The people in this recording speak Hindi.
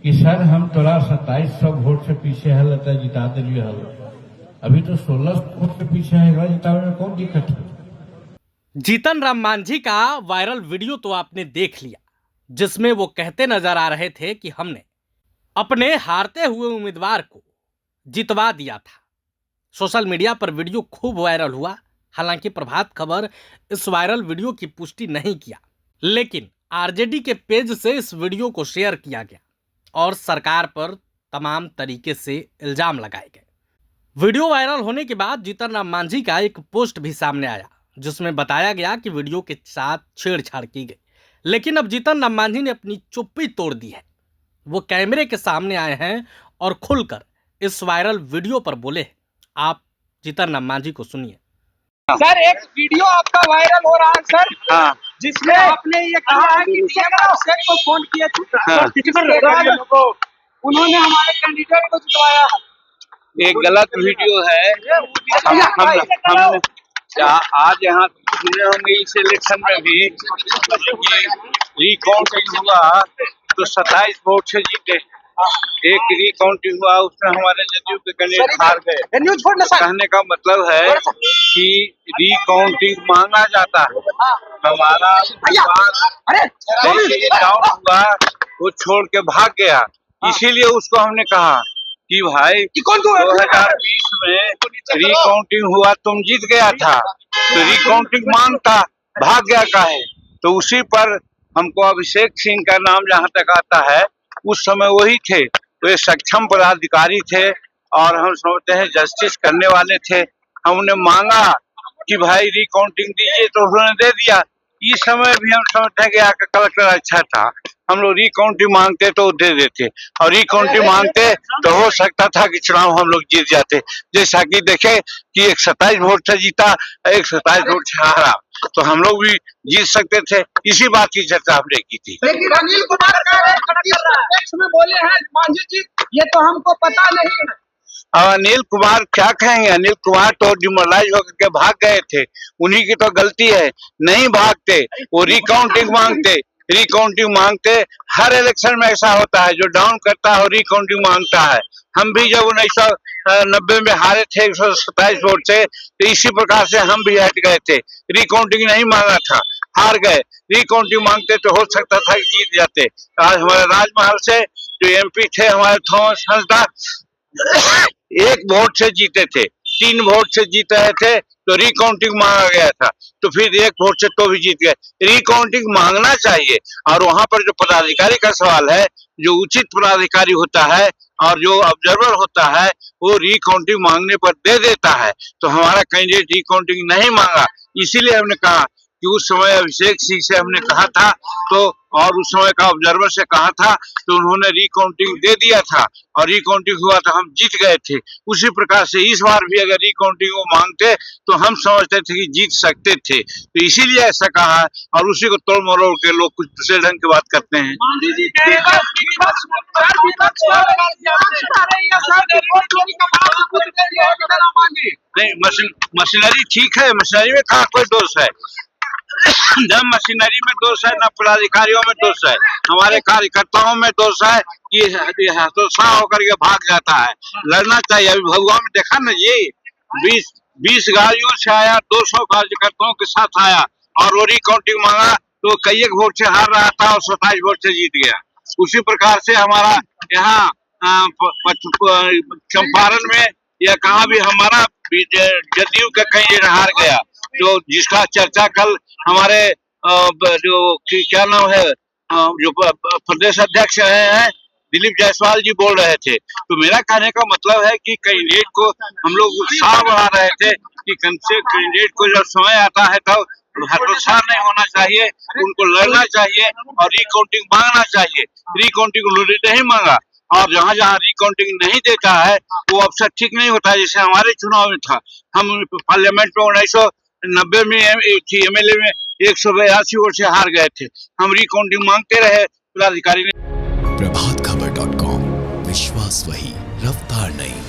कि सर हम तोरा 2700 वोट से पीछे है, लता जिता दिलिए हल, अभी तो 16 वोट से पीछे है, जितावे में कौन दिक्कत है। जीतन राम मांझी का वायरल वीडियो तो आपने देख लिया, जिसमें वो कहते नजर आ रहे थे कि हमने अपने हारते हुए उम्मीदवार को जितवा दिया था। सोशल मीडिया पर वीडियो खूब वायरल हुआ। हालांकि प्रभात खबर इस वायरल वीडियो की पुष्टि नहीं किया, लेकिन आरजेडी के पेज से इस वीडियो को शेयर किया गया और सरकार पर तमाम तरीके से इल्जाम लगाए गए। वीडियो वायरल होने के बाद जीतन राम मांझी का एक पोस्ट भी सामने आया, जिसमें बताया गया कि वीडियो के साथ छेड़छाड़ की गई। लेकिन अब जीतन राम मांझी ने अपनी चुप्पी तोड़ दी है। वो कैमरे के सामने आए हैं और खुलकर इस वायरल वीडियो पर बोले हैं। आप जीतन राम मांझी को सुनिए। सर, एक वीडियो आपका वायरल हो रहा है सर। हाँ। जिसमें आपने ये कहा है कि डीएम अभिषेक को फोन किए थे। हाँ। उन्होंने हमारे कैंडिडेट को जितवाया है। एक गलत वीडियो है। हम आज यहाँ सुने होंगे इस इलेक्शन में भी रिकाउंटिंग हुआ तो 27 वोट से जीते। एक रिकाउंटिंग हुआ, उसमें हमारे जदयू के कैंडिडेट हार गए। कहने का मतलब है कि रिकाउंटिंग मांगा जाता है। हमारा डाउन हुआ, वो छोड़ के भाग गया। इसीलिए उसको हमने कहा कि भाई 2020 में रिकाउंटिंग हुआ, तुम जीत गया था, तो रिकाउंटिंग मांगता, भाग गया काहे। तो उसी पर हमको अभिषेक सिंह का नाम जहाँ तक आता है, उस समय वही थे, वे सक्षम पदाधिकारी थे और हम समझते हैं जस्टिस करने वाले थे। हमने मांगा कि भाई रिकाउंटिंग दीजिए, तो उन्होंने दे दिया। इस समय भी हम समझते हैं कि आपका कलेक्टर अच्छा था, हम लोग रिकाउंटिंग मांगते तो दे देते, और रिकाउंटिंग मांगते तो हो सकता था कि चुनाव हम लोग जीत जाते। जैसा कि देखे कि एक 27 वोट से जीता, एक 27 वोट से हारा, तो हम लोग भी जीत सकते थे। इसी बात की चर्चा हमने की थी। लेकिन अनिल कुमार में बोले हैं मांझी जी, ये तो हमको पता नहीं है। अनिल कुमार क्या कहेंगे, अनिल कुमार तो डिमोरलाइज होकर के भाग गए थे, उन्हीं की तो गलती है। नहीं भागते, वो रिकाउंटिंग मांगते। हर इलेक्शन में ऐसा होता है, जो डाउन करता है और रिकाउंटिंग मांगता है। हम भी जब 1990 में हारे थे 127 वोट से, तो इसी प्रकार से हम भी हट गए थे। रिकाउंटिंग नहीं मांगा था, हार गए। रिकाउंटिंग मांगते तो हो सकता था कि जीत जाते। आज हमारे राजमहल से जो एमपी थे हमारे थॉमस हंसदा, 1 वोट से जीते थे, 3 वोट से जीत रहे थे, तो रिकाउंटिंग मांगा गया था, तो फिर 1 वोट से तो भी जीत गए। रिकाउंटिंग मांगना चाहिए, और वहां पर जो पदाधिकारी का सवाल है, जो उचित पदाधिकारी होता है और जो ऑब्जर्वर होता है, वो रिकाउंटिंग मांगने पर दे देता है। तो हमारा कैंडिडेट रिकाउंटिंग नहीं मांगा, इसीलिए हमने कहा कि उस समय अभिषेक सिंह से हमने कहा था, तो और उस समय का ऑब्जर्वर से कहा था, तो उन्होंने रिकाउंटिंग दे दिया था और रिकाउंटिंग हुआ तो हम जीत गए थे। उसी प्रकार से इस बार भी अगर रिकाउंटिंग वो मांगते तो हम समझते थे कि जीत सकते थे, तो इसीलिए ऐसा कहा है। और उसी को तोड़ मरोड़ के लोग कुछ दूसरे ढंग की बात करते हैं। नहीं, मशीनरी ठीक है, मशीनरी में कहाँ कोई दोष है। जब मशीनरी में दोष है, न पदाधिकारियों में दोष है, हमारे कार्यकर्ताओं में दोष है कि हतोत्साह होकर के भाग जाता है। लड़ना चाहिए। अभी भगवान में देखा ना जी, 20 गाड़ियों से आया, 200 कार्यकर्ताओं के साथ आया और वो रिकाउंटिंग मांगा, तो कई एक वोट से हार रहा था और 27 वोट से जीत गया। उसी प्रकार से हमारा यहाँ चंपारण में या कहाँ भी हमारा जदयू का कहीं हार गया, जो जिसका चर्चा कल हमारे जो क्या नाम है, जो प्रदेश अध्यक्ष रहे हैं दिलीप जायसवाल जी बोल रहे थे। तो मेरा कहने का मतलब है कि कैंडिडेट को हम लोग उत्साह बढ़ा रहे थे कि कम से कैंडिडेट को जब समय आता है तो हतोत्साह नहीं होना चाहिए, उनको लड़ना चाहिए और रिकाउंटिंग मांगना चाहिए। रिकाउंटिंग उन्होंने नहीं मांगा, और जहाँ जहाँ रिकाउंटिंग नहीं देता है वो अवसर ठीक नहीं होता है। जैसे हमारे चुनाव में था, हम पार्लियामेंट में 1990 में एमएलए में 182 वोट से हार गए थे। हम रिकाउंटिंग मांगते रहे, पदाधिकारी ने। प्रभातखबर.com, विश्वास वही, रफ्तार नहीं।